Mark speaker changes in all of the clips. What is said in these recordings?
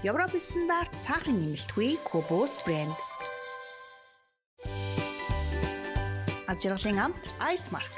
Speaker 1: Европ стандарт сахарын нэмэлтгүй Кобос брэнд. Аз жаргалын амт Ice Mark.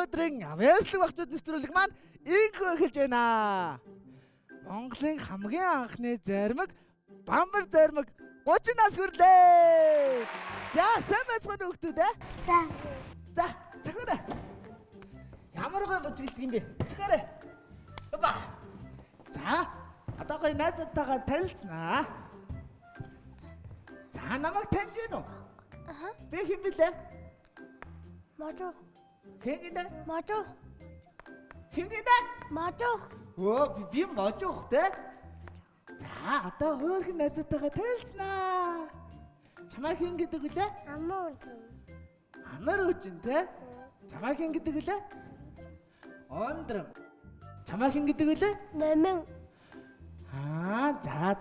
Speaker 2: Өнөөдрийн авьяаслаг багцууд нэвтрүүлэг маань инхүү эхэлж байна. Монголын хамгийн анхны зармаг бамбар зармаг 30 нас хүрлээ. За, сайн байцгаана хүүхдүүд ээ. За, чагаарай. Ямар гой бүжгэлдэг юм бэ? Чагаарай. Ба. За, одоо гой найзуудтайгаа танилцнаа. За, намайг таньж байна уу?
Speaker 3: Аха.
Speaker 2: Би хэн блэ?
Speaker 3: Мажуух.
Speaker 2: Хин
Speaker 3: Мажуух. Мажуух.
Speaker 2: Оо, би мажуух те. За, одоо хөөрхөн найзуудтайгаа танилцнаа. Чамайг хэн гэдэг үлээ?
Speaker 3: Амууз.
Speaker 2: Амар үжин те. Чамайг хэн гэдэг үлээ? Ондром. Чамайг хэн гэдэг үлээ?
Speaker 3: Нэмэн.
Speaker 2: За.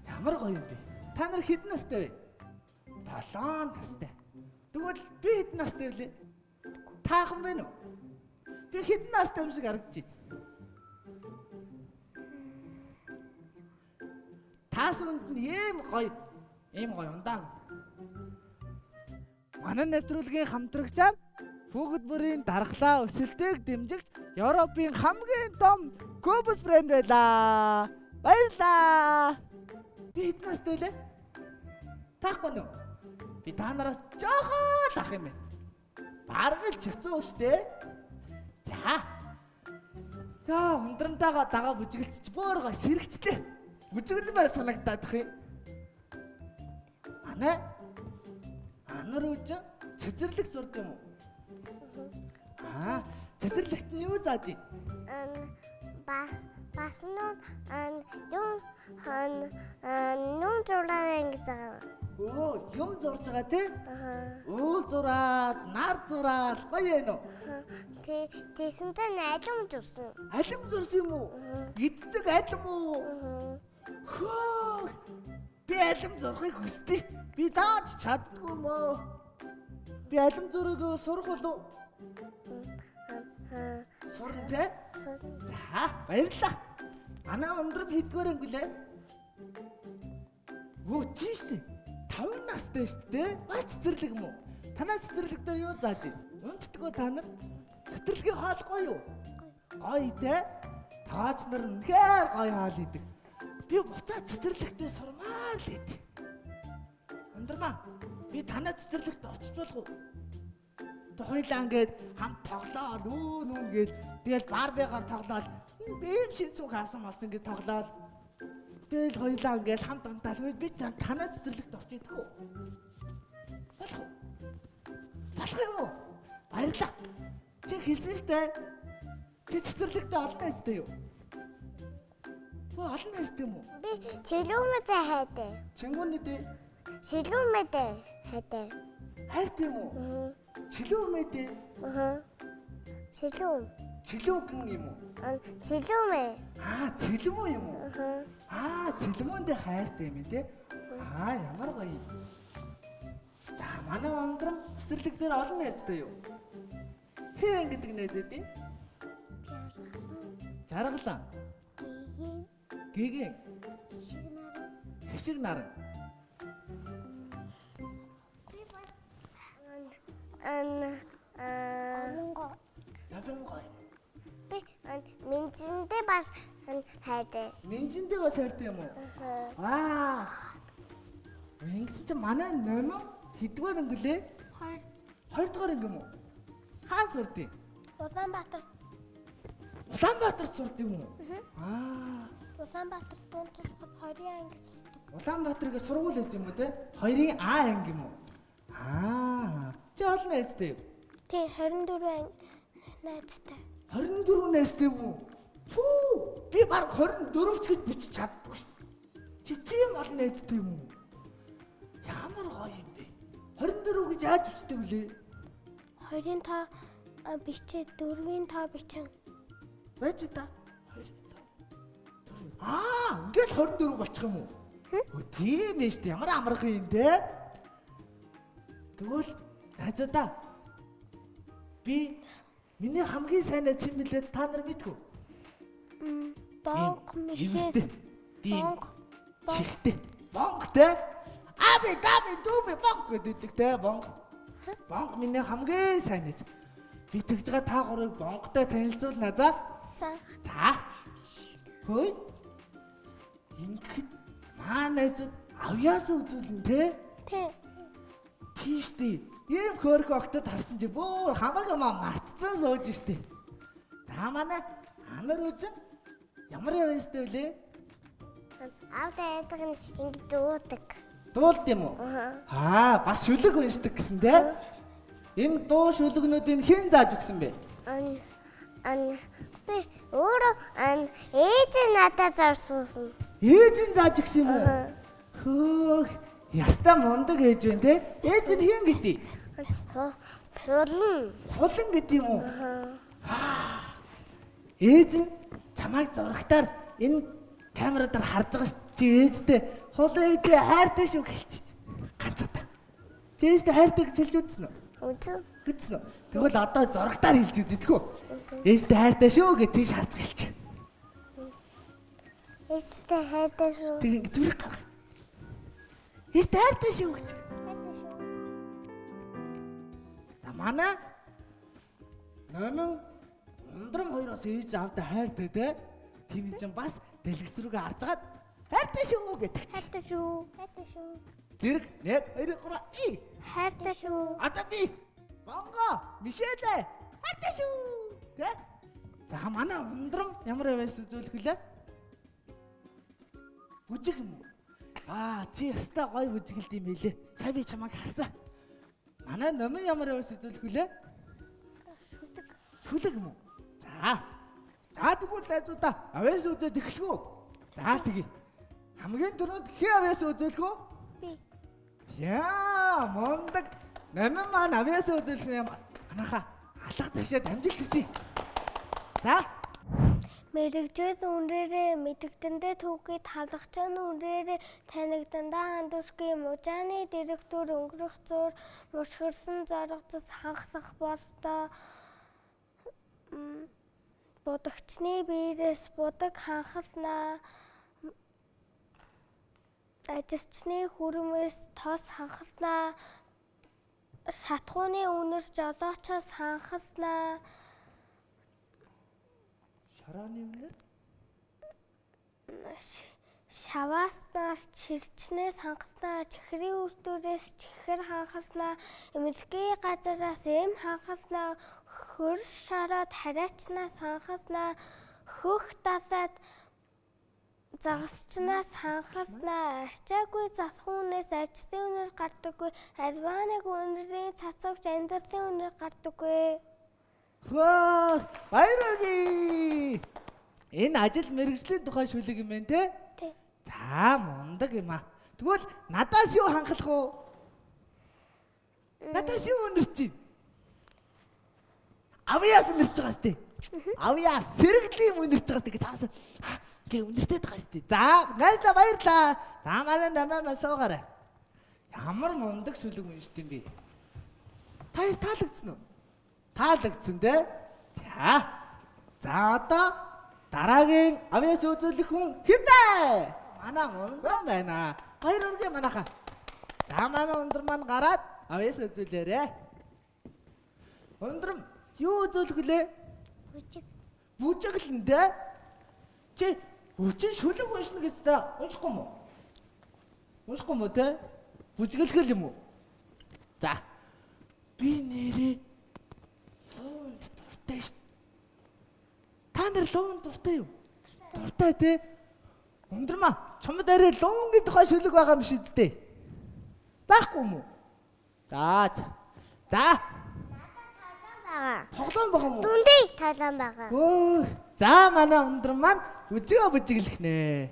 Speaker 2: Ямар гоё юм бэ? Та нар хэдэн настай вэ? 7 настай. Тэгвэл би хэдэн настай вэ? Таахан байна уу? Би хэдэн настай юм шиг харагдчих. Таас үнд нь ийм гоё ундаан. Манай нэвтрүүлгийн хамтрагчаар Бүгд бүрийн дархлаа өсөлтийг дэмжигч Европын хамгийн том Кобос брэнд байлаа. Баярлалаа. Би хэдэн настай вэ? Таахгүй нү? Би та нараас жоохон ах юм байна. Бараг л чацсан штэ. За. Яа, ундрамтайгаа дагаа бүжигэлцэж бөөргөө сэрэгчлээ. Бүжиглэмээр санагдаадах юм. Анар үжин цэцэрлэг сурд юм уу? Цэцэрлэгт нь юу зааж ий?
Speaker 3: Бас нún нún зураад ингэж байгаа.
Speaker 2: Оо, юм зурж байгаа тий? Уул зураад, нар зураад гоё юм уу?
Speaker 3: Тэсэнтэй алим зурсан.
Speaker 2: Алим зурсан юм уу? Иддэг алим уу? Хөө! Би алим зурхыг хүсдэг шүү. Би даач чаддгүй юм уу? Би алим зургийг сурах болов? Сурна тий? За, баярлалаа. Манай өндрөм хэдгээр ангилээ? Оо, тийш тий. 5 настай шүү дээ. Бас цэцэрлэг юм уу? Танай цэцэрлэгтээ юу зааж ий? Үндтгөө та нар? Цэцэрлэгийн хоол гоё юу? Гоё тий? Таач нар үнэхээр гоё хоол идэг. Би буцаа цэцэрлэгтээ сурмаар л идэв. Өндрмаа, би танай цэцэрлэгт очиж болох уу? Хоёлаа ингээд хамт тоглоод нүүн гээл тэгэл барбигаар тоглоод ийм шинцүүг хаасан болсон гэж тоглоод тэгэл хоёлаа ингээд хамт амтаал би танай цэцэрлэгт орчих идэх үү? Болох уу? Болох юм уу? Баярлалаа. Чи хэлсэн штэ. Чи цэцэрлэгт олон найзтай юу? Олон найзтай юм уу?
Speaker 3: Би чилүүмэдэ хайтай.
Speaker 2: Чингүнэдэ
Speaker 3: Чилүүмэдэ хайтай.
Speaker 2: хайртай юм уу? Чилүүмэдэ. Чилүүгэн юм уу?
Speaker 3: Чилүүмэ.
Speaker 2: Цэлмүү юм уу? Цэлмүүндээ хайртай юм тий? Ямар гоё юм. За, манай өндрөм цэцэрлэг дээр олон найзтай юу? Хэн гэдэг найз үү? Жаргалан. Гэгийн. Хэшиг наран. Навэнгой.
Speaker 3: Би минжиндээ бас хайдаг.
Speaker 2: Минжиндээ бас хайртай юм уу? Аа. Ингэсэн чинь манай номон хэдгээр өнгөлөө? 2 дугаар анги юм уу? Хаан сурдیں۔
Speaker 3: Улаанбаатар.
Speaker 2: Улаанбаатарт сурд юм уу? Аа.
Speaker 3: Улаанбаатар дунд сурахад 2-ын анги сурдаг.
Speaker 2: Улаанбаатарыг сургууль гэдэг юм уу те? 2-ын А анги юм уу? Аа. Чи олон найзтай юу?
Speaker 3: Тий, 24 анги найзтай.
Speaker 2: 24 найзтай юм уу? Фүү. Би баг 24 ч гэж бичиж чаддаггүй шүү. Чи тийм олон найзтай юм уу? Ямар гоё юм бэ? 24 гэж яаж бичдэг вүлээ?
Speaker 3: 2-ын та бичээ 4-ийн та бичин.
Speaker 2: Байж та. 2-ын та. Аа, ингээд 24 болчих юм уу? Өө тийм ээ шүү. Ямар амархан юм те? Тэгвэл найзуудаа би миний хамгийн сайн найз юм билээ та нар мэдгүй.
Speaker 3: Бонг мишээ.
Speaker 2: Бонг. Чихтэй. Бонг те? Аби габи дүүби бонг гэдэг те бонг. Бонг миний хамгийн сайн найз. Би тэгж байгаа та гурыг бонготой танилцуулна за. За. Хөөе. Ингээд маа найзууд авьяас үзүүлнэ те?
Speaker 3: Тий.
Speaker 2: Тийштэй. Ийм хөрх октод харсан чи бүр хамаагаа мартцсан сууж штэ. За манай анар үжин ямар явэстэй вүлээ?
Speaker 3: Аавтай айдаг нь ингэ дуудаг.
Speaker 2: Дуулд юм уу? Аа, бас шүлэг уншдаг гэсэн те? Энэ дуу шүлэгнүүдийг хэн зааж өгсөн бэ?
Speaker 3: Би өөрөө ээж надад зарсан.
Speaker 2: Ээж нь зааж өгсөн юм уу? Хөөх, ястаа мундаг ээж байна те? Ээж нь хэн гэдэг? Хулан гэдэг юм уу? Ээж нь чамайг зурагтаар энэ камераар харж байгаа ш. Чи ээжтэй хулан ээжээ хайртай шүү гэлчих. Ганцаа. Чи ээжтэй хайртай гэж хэлж үзсэн үү? Үзсэн үү? Тэгвэл одоо зурагтаар хэлж үзье тэхүү. Ээжтэй хайртай шүү гэж тийш харж гэлчих.
Speaker 3: Ээжтэй хайртай шүү.
Speaker 2: Тэг зүрх гаргаж. Ээжтэй хайртай шүү гэж.
Speaker 3: Хайртай шүү.
Speaker 2: За манай номон ундрам хоёроос ээж аавтай хайртай те. Тийм чинь бас дэлгэс рүүгээ харж агаад хайртай шүү гэдэг.
Speaker 3: Хайртай шүү. Хайртай шүү.
Speaker 2: Зэрэг 1 2 3 и.
Speaker 3: Хайртай шүү.
Speaker 2: Одоо би бонго мишэлээ хайртай шүү. Тэ? За манай ундрам ямар яваас үзүүлэх вүлээ? Бүжиг юм уу? Аа, чи ястаа гоё бүжигэлд юм билээ. Сая би чамайг харсан. Манай номын ямар яваас үзүүлэх вүлээ? Шүлэг юм уу? За. За тэгвэл найзуудаа авьяас үзээд эхлэхүү. За тэгье. Хамгийн түрүүнд хэн авьяас үзүүлэх үү?
Speaker 3: Би.
Speaker 2: Яа, мондаг. Намын маань авьяас үзүүлэх юм. Анаха алга ташаад амжилт хүсье. За.
Speaker 3: Мэрэгжил үнрээрээ мэдэгдэндээ түүхийг талхачааны үнрээрээ танигдандаа хандушгийн мужааны директор өнгөрөх зур мушгирсан зоргодос ханхлах болтоо будагчны биерээс будаг ханхалнаа ажилчны хүрмээс тос ханхалнаа шатхууны үнэр жолоочоос ханхалнаа
Speaker 2: Шарааны үнэ?
Speaker 3: шавааснаар чирчнээс ханхалнаа чихрийн үрдүүрээс чихэр ханхалнаа эмнэлгийн газараас эм ханхалнаа хөр шараад хариачнаас ханхалнаа хөх далаад загасчнаас ханхалнаа арчаагүй засхуунаас ажлын үнэр гардаггүй альваныг үнэрийн цацавч амьдралын үнэр гардаггүй.
Speaker 2: Хөө, баярлалаа. Энэ ажил мэргэжлийн тухай шүлэг юм байна те?
Speaker 3: Тий.
Speaker 2: За, мундаг юм аа. Тэгвэл надаас юу ханхлах уу? Надаас юу үнэрч чинь? Авьяас үнэрч байгаа сте. Авьяас сэргэлийн үнэрч байгаа сте гэж хаасан. Гэ үнэртэй байгаа сте. За, найзлаа баярлаа. За, манай намаа суугаарай. Ямар мундаг шүлэг үнэрч юм бэ? Та хоёр таалагдсан уу? Таалагдсан те. За. За одоо Дараагийн авьяас үзүүлэх хүн хэн бэ? Манай ундрам байна. Баяр үргээ манайхаа. За манай ундрам маань гараад авьяас үзүүлээрэ. Ундрам юу үзүүлэх вүлээ?
Speaker 3: Бүжиг.
Speaker 2: Бүжиг л нэ. Чи хүчин шүлэг уншна гэжтэй уншихгүй юм уу? Уншихгүй юм уу те? Бүжиглэх юм уу? За. Би нэрээ луунд дуртай ш. Та нар луунд дуртай юу? Дуртай те? Ундрмаа, чамд арай луунгийн тухай шүлэг байгаа юм шиг дээ. Байхгүй юм уу? За. Тоглоом байгаа юм уу?
Speaker 3: Дүндээ их талаан байгаа.
Speaker 2: Хөөх. За манай ундрам маань бүжиглэх нэ.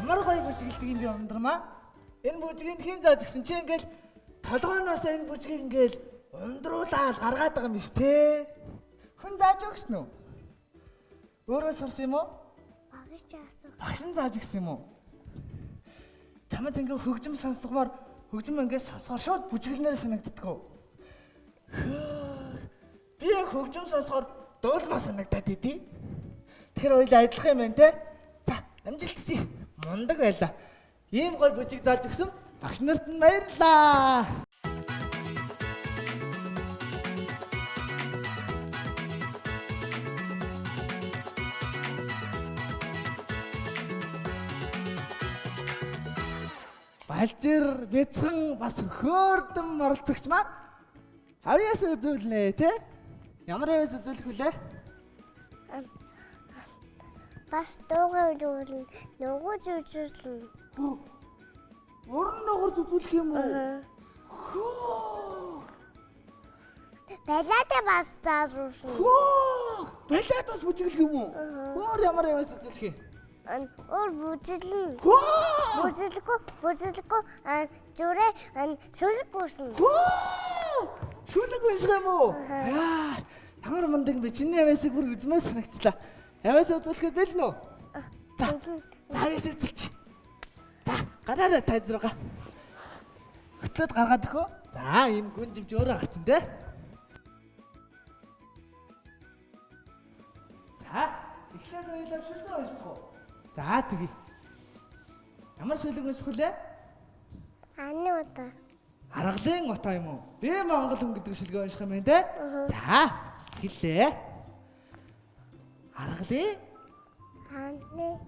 Speaker 2: Ямар гоё бүжиглдэг юм би ундрмаа. Энэ бүжгийг хэн зааж гисэн чи ингээл толгойноос энэ бүжгийг ингээл ундруулаад гаргаад байгаа юм биш те. Хүн зааж өгсөн үү? Өөрөө сурсан юм уу?
Speaker 3: Багш яасан.
Speaker 2: Багш нь зааж гисэн юм уу? Чамд ингээ хөгжим сонсгомоор хөгжим ингээ сонсгоор шууд бүжиглэнээр санагддаг уу? Би яг хөгжим сонсгоор дуулмаа санагдаад идэв. Тэгэхээр хоёул адилхан юм байна те. За, амжилт хүсье. Мундаг байлаа. Ийм гой бүжиг зааж өгсөн багш нарт нь баярлалаа. Балжир, бяцхан бас хөөрдөн оролцогч маань авьяас үзүүлнэ те. Ямар авьяас үзүүлэх вүлээ?
Speaker 3: Бас дуугаар үзүүлнэ. Нөгөө үзүүлнэ.
Speaker 2: Уран ногоорд үзүүлэх юм уу? Хөө.
Speaker 3: Балиатай бас заасан.
Speaker 2: Хөө. Балиад бас бүжиглэх юм уу? Өөр ямар авьяас үзүүлэх юм?
Speaker 3: Өөр бүжиглэн.
Speaker 2: Хөө.
Speaker 3: Бүжиглэхгүй зүрээ шүлэг бүрсэн.
Speaker 2: Хөө. Шүлэг унших юм уу? Яа. Ямар мундаг би чиний авьяасыг бүр үзмээр санагчлаа. Авьяас үзүүлэхэд бэлэн үү? За. Авьяас үзүүлчих. За, гараарай та зэрэг. Хөтлөд гаргаад өгөө. За, ийм гүн живж өөрөө гарчин те. За, эхлээд хоёулаа шүлэг уншчих уу? За, тэгье. Ямар шүлэг унших вүлээ?
Speaker 3: Аны удаа.
Speaker 2: Аргалын утаа юм уу? Би Монгол хүн гэдэг шүлгээ унших юм байна те. За, эхэллээ. Аргалын
Speaker 3: Аны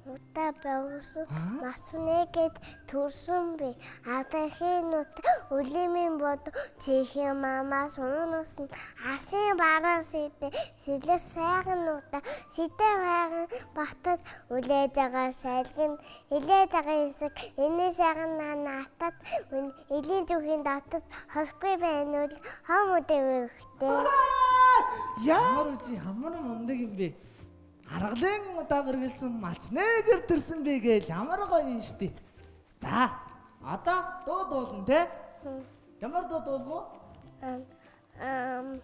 Speaker 3: удаа байгуулсан маснэгэд төрсөн би. Адахийн нут үлэмийн бод чихэн мамаас уунаас нь асын бараас сэлэс сайхан удаа сэтэ байган батад үлээж байгаа сайлгэн хилээд байгаа хэсэг энэ сайхан наатад элийн зүхийн дотор хосгүй байна уу хам үдэ вэхтэй.
Speaker 2: Ямар мундаг юм бэ? Аргалын удаа гэргэлсэн малч нэгэр төрсөн бэ гээл ямар гоё юм штий. За, одоо дуу дуулна те. Ямар дуу дуулах вэ?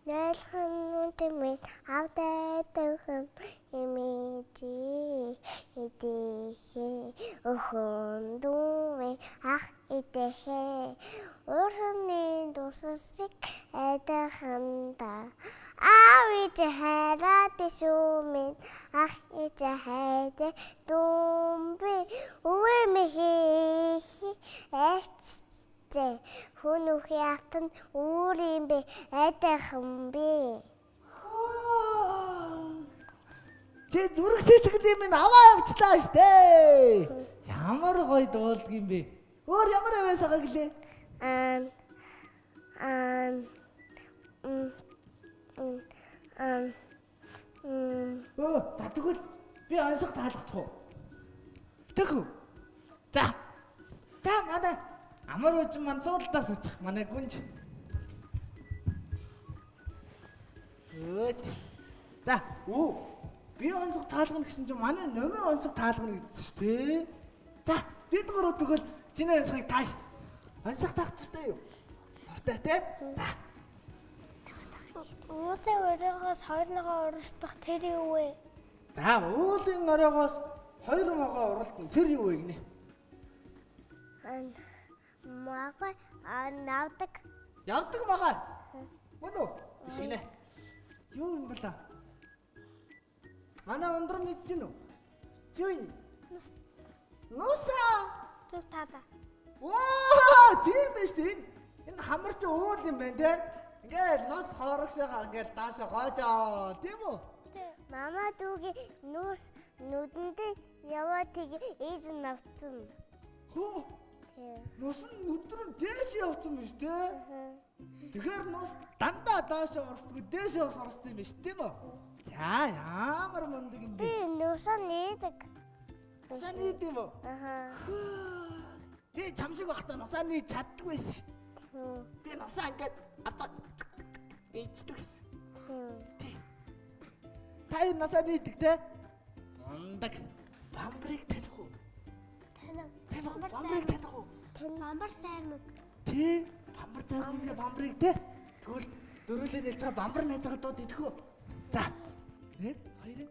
Speaker 3: Найлханууд минь авдайдагхан имижи идэхэ өхөндүмэ ах идэхэ урхны дуссик айдаханда авиж хайраад шүүмэн ах иж хайдэ дүмбэ үемэхи эч хүн үхий атан үүр юм бэ айдахын бэ.
Speaker 2: Чи зүрх сэтгэлээ минь аваа явчлаа штэ. Ямар гоё дуулдаг юм бэ? Өөр ямар аваасаа гэлээ? Тэгвэл би ансах таалгачих уу? Тэгв. За. Та манай амар үжин маань суултаас очих манай гүнж. За, би онцог таалгана гэсэн чинь манай номын онцог таалгана гэсэн шүү дээ. За, бид гурав тэгвэл чиний онцгыг тааш. Онцог таах туфтай юу? Туфтай те? За.
Speaker 3: Уулын өрөөгөөс хоёрныгоо уралдах тэр юу вэ?
Speaker 2: За, уулын өрөөгөөс хоёр магаа уралдана тэр юу вэ гинэ?
Speaker 3: Магаа навдаг.
Speaker 2: Явдаг магаа. Мөн үү? Биш гинэ. Юу юм бэлээ? Манай ундрам мэдэж гинэ үү? Юу юм? Нуса.
Speaker 3: Зүг таада.
Speaker 2: Ваа, тийм биш тийм. Энэ хамарч уул юм байна те. Ингээл нус хоорогсоо ингээл даашаа гоожоо. Тийм үү?
Speaker 3: Мама дүүгийн нүс нүдэндээ яваад тийг ээж нь авцсан.
Speaker 2: Хөө. Нус нь өдрөн дээш явцсан биш те. Тэгэхээр нус дандаа даашаа орсдгүй дээшээ орсдсон юм биш тийм үү? За ямар мундаг юм бэ?
Speaker 3: Би нүсаа нээдэг.
Speaker 2: Нусаа нээд юм уу? Би чам шиг байхдаа нусаа нээд чаддгүй байсан шүү дээ. Би нусаа ингээд одоо ээждэгс. Та юу нусаа нээдэг те? Мундаг. Бамбрыг таних уу? Бамбрыг таних уу?
Speaker 3: Бамбар зайрмаг.
Speaker 2: Тий, бамбар зайрмаг бамбрыг те. Тэгвэл дөрүүлээ нэлж байгаа бамбар найзгаа дууд идэх үү? За. 1 2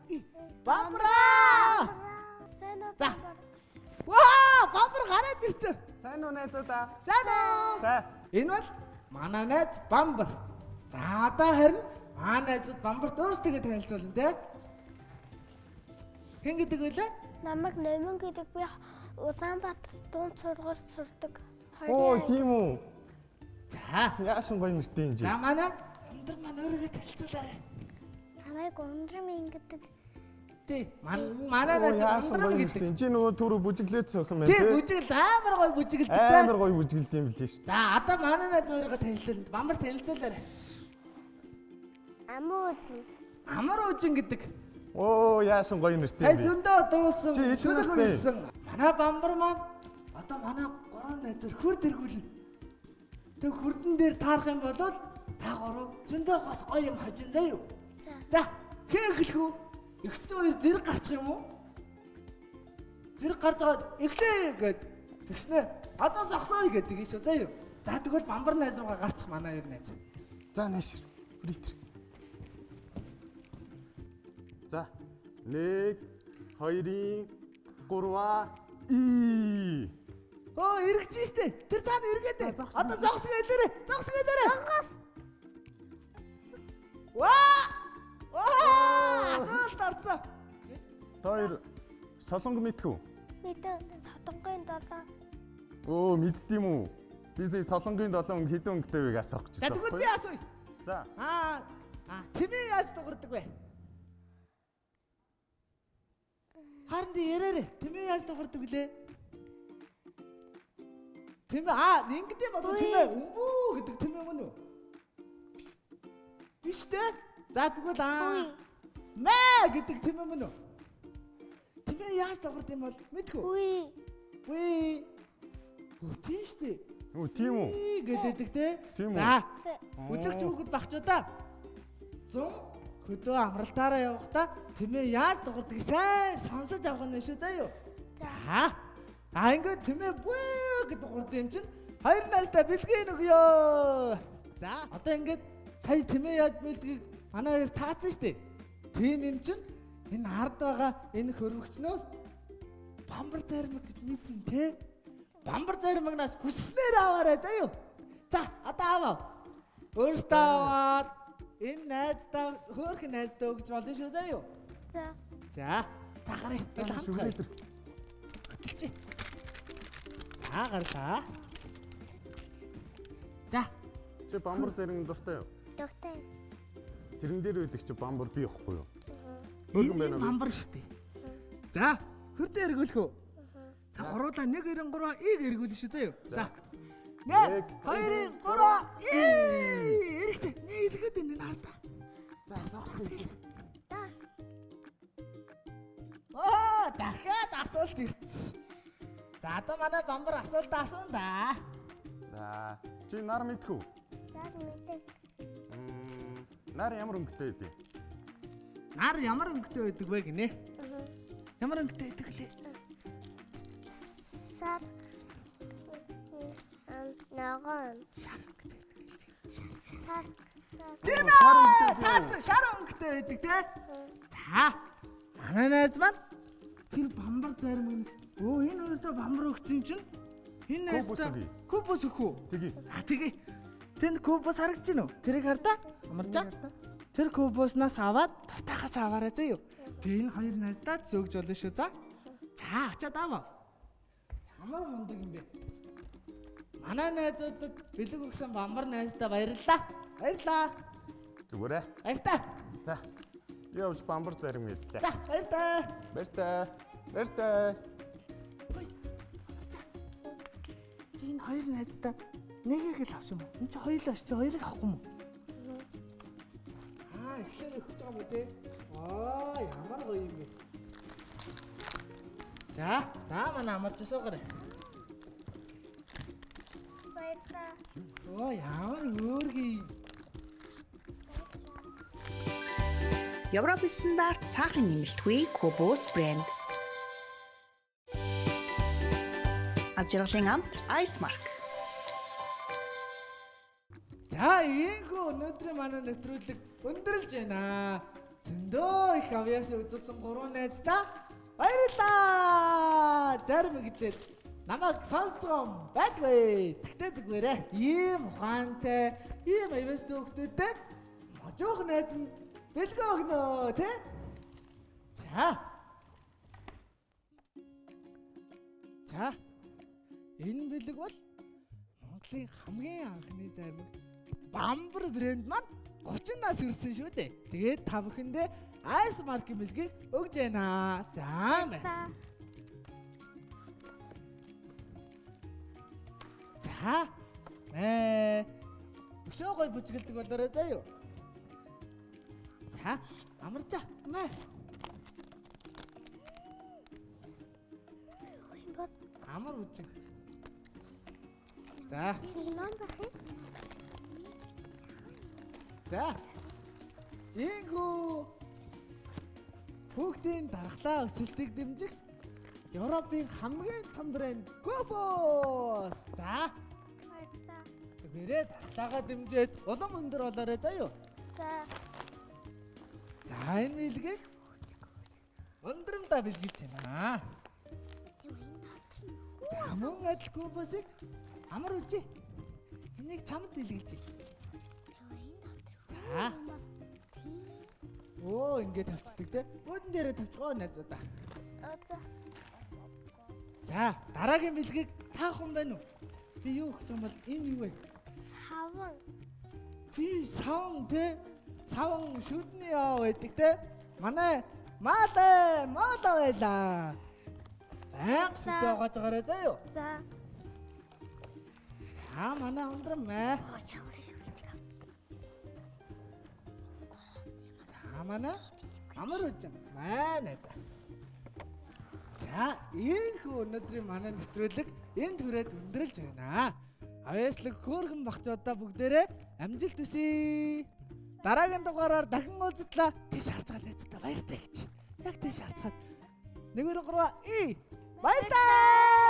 Speaker 2: 3 бамбараа! За. Ваа, бамбар гараад ирсэн.
Speaker 4: Сайн уу найзуудаа?
Speaker 2: Сайн уу?
Speaker 4: За.
Speaker 2: Энэ бол манай найз бамбар. За, одоо харин манай найзууд бамбарт өөрсдөө танилцуулна те. Хэн гэдэг вэ?
Speaker 3: Намайг Номин гэдэг би Улаанбаатар дунд сургуульд сурдаг.
Speaker 4: Оо, тийм үү.
Speaker 2: За,
Speaker 4: Яасан гоё нэртэй юм жи.
Speaker 2: за манай ундрам маань өөрийгөө танилцуулаарай.
Speaker 3: Намайг Ундрам гэдэг.
Speaker 2: Тий, манай найз
Speaker 4: Яасан
Speaker 2: ундрам
Speaker 4: гоё
Speaker 2: гэдэг.
Speaker 4: нэртэй. Чи нөгөө түрүү бүжиглээд цохин байна
Speaker 2: Тий,
Speaker 4: те.
Speaker 2: бүжиглд амар гоё бүжиглдэг те.
Speaker 4: Амар гоё бүжиглд юм билээ шүү.
Speaker 2: За, одоо манай найз өөрийгөө танилцуулна. Бамбар танилцуулаарай.
Speaker 3: Амууз.
Speaker 2: Амар уужин гэдэг.
Speaker 4: Оо, яасан гоё нэртэй
Speaker 2: Сая
Speaker 4: юм бэ.
Speaker 2: зөндөө дуусан.
Speaker 4: Чи илүү
Speaker 2: шүлэг
Speaker 4: настай.
Speaker 2: үлсэн. Манай бамбар маань одоо манай гурван найзаар хөр дэргүүлнэ. Тэг хурдан дээр таарах юм бол та гурав зөндөө бас гоё юм хажин заяа. За, хэн эхлэх үү? Эхчтэй хоёр зэрэг гарчих юм уу? Зэрэг гарч аваад эхлэе гэд тэгснэ. Одоо зогсооё гэдэг ийш үү заяа. За тэгвэл бамбар найз руугаа гарчих манай хоёр найз.
Speaker 4: За нэшэр. Бритер. За. 1 2 3 и.
Speaker 2: Оо, эргэж штэ. Тэр цаана эргээд. Одоо зогсгоо хэлээрэ. Зогсгоо хэлээрэ. Ваа! Асуулт орцоо.
Speaker 4: Хоёр солонго мэдхүү.
Speaker 3: Мэдээ содонгийн 7.
Speaker 4: Оо, мэддэм үү? Би сая солонгийн 7 хэдэн өнгөтэй байг асуух гэж
Speaker 2: За
Speaker 4: байна.
Speaker 2: тэгвэл би асууя.
Speaker 4: За.
Speaker 2: Тэмээ яаж дуурдаг вэ? Харин дээ яраарэ. Тэмээ яаж дуурдаг вүлээ? Тэмээ ингэдэм болов тэмээ өмбөө гэдэг тэмээ мөн үү? Биш дээ. За тэгвэл маа гэдэг тэмээ мөн үү? Тэмээ яаж дуурдаг юм бол мэдхүү? Үгүй. Тийш дээ.
Speaker 4: Оо, тийм үү?
Speaker 2: Гэдэг те.
Speaker 4: Тийм үү?
Speaker 2: За. Үзэгч хүүхэд багчуудаа 100 хөдөө амралтаараа явахдаа тэмээ яаж дуурдаг сайн сонсож авах нь шүү заяа. За. Ингээд тэмээ бүү гэдэг дуурдаг юм чинь Хоёр найзтай бэлгийн өгье. За, одоо ингээд сая тэмээ яаж бэлгийг манай хоёр таацсан шүү дээ. Тийм юм чинь энэ ард байгаа энэ хөрвөгчнөөс бамбар зармаг гэж мэднэ те. Бамбар зармагнаас хүсснээр аваарай заяа. За, одоо аваа. Өөртөө аваад энэ найздаа хөөрхөн найздаа өгч болно шүү заяа. За, гарыг хамт. Хөтөлчих. За, гарлаа. За.
Speaker 4: Чи бамбар зэрэг дуртай юу?
Speaker 3: Дуртай.
Speaker 4: Тэрэн дээр байдаг чи бамбар би явахгүй юу?
Speaker 2: Энэ бамбар штэ. За, хөрдөө эргүүлэх үү? За, гуруулаа 1 2 3 ийг эргүүлнэ шүү заяа. За. 1 2 3 эргэсэн. Нийлгээд энэ нарда. За, дахиад асуулт ирсэн. За, одоо манай бамбар асуулт асуун да.
Speaker 4: За, чи нар мэдхүү?
Speaker 3: Нар мэдээ.
Speaker 4: Нар ямар өнгөтэй байдгийг?
Speaker 2: Нар ямар өнгөтэй байдаг вэ гинэ? Ямар өнгөтэй байдаг лээ?
Speaker 3: Сар. Наган. Сар.
Speaker 2: Тийм ээ! Таац шар өнгөтэй байдаг те. За. Манай найз маань тэр бамбар зармагнаас энэ өөртөө бамбар өгсөн чинь энэ найздаа кубус өгөө.
Speaker 4: Тэгье.
Speaker 2: Тэгээ. Тэн кубус харагдаж байна уу? Тэрийг хардаа. Амарчаа. Тэр кубуснаас аваад тутахаас аваарай заяа. Тэгээ энэ хоёр найздаа зөөгж болно шүү. За. За, очиад аваа. Ямар мундаг юм бэ? Манай найзуудад бэлэг өгсөн бамбар найздаа баярлалаа. Баярлалаа.
Speaker 4: Зүгээрээ.
Speaker 2: Баяртай.
Speaker 4: За. Явж бамбар зарим мэдээ.
Speaker 2: За, баяртай.
Speaker 4: Баяртай. Баяртай.
Speaker 2: Чин хоёр найздаа нэгийг л авсан юм. Энд чи хоёулаа чи хоёрыг авахгүй юм. Эхлээд өгч байгаа юм үү? Ямар гоё юм бэ? За, манай амарч суугаарай.
Speaker 3: Баярлалаа.
Speaker 2: Ямар хөөрхий.
Speaker 1: Европ стандарт цаахан нэмэлтгүй Кобос брэнд. Аз жаргалын амт Icemark.
Speaker 2: За, ийхүү өнөөдрийн манай нэвтрүүлэг өндөрлж байна. Зөндөө их авьяас үзүүлсэн 3 найздаа баярлалаа. Зарим иглээд намайг сонсож байгаа юм байдгүй. Тэгтээ зүгээрээ ийм ухаантай, ийм авьяастай хөлтөдөө можоох найз нь бэлгээ өгнө тэ. За. Энэ бэлэг бол Монголын хамгийн анхны зармаг бамбар брэнд маань 30-наас ирсэн шүү дээ. Тэгээд та бүхэндээ Icemark-ийн бэлгийг өгж байна. За мэ. За. Өшөө гой бүжгэлдэг болоорой заяа. За, амарчаа. Мэ. Амар үжиг. За. За. Ийхүү хүүхдийн дархлаа өсөлтийг дэмжих Европын хамгийн том брэнд Kobos. За. Тэгээрээ дархлаагаа дэмжиж улам өндөр болоорой заяа. За, энэ бэлгийг өндөрмдөө бэлгэж байна. За, мөн адил Kobos-ыг амар үжи. Энийг чамд бэлгэж. За. Ингээд тавьчихдаг те. Өөдөн дээрээ тавьчихгоо найзуудаа. За, дараагийн бэлгийг таах юм байна уу? Би юу гэж юм бол энэ юу вэ?
Speaker 3: Саван.
Speaker 2: Саван те. Саван шүдний яа байдаг те. Манай маалаа байлаа. Шүдээ гож гараа заяа.
Speaker 3: За.
Speaker 2: Манай өндрөн мэ. Манай амар үжин. Манай. За, ийхүү өнөөдрийн манай нэвтрүүлэг энд хүрээд өндөрлж байна. Авьяаслаг хөөргөн багчуудаа бүгдээрээ амжилт хүсье. Дараагийн дугаараар дахин уулзтлаа. Тийш харж байгаа найзтай баяртай гэж. Яг тийш харж хаад 1 2 3 баяртай.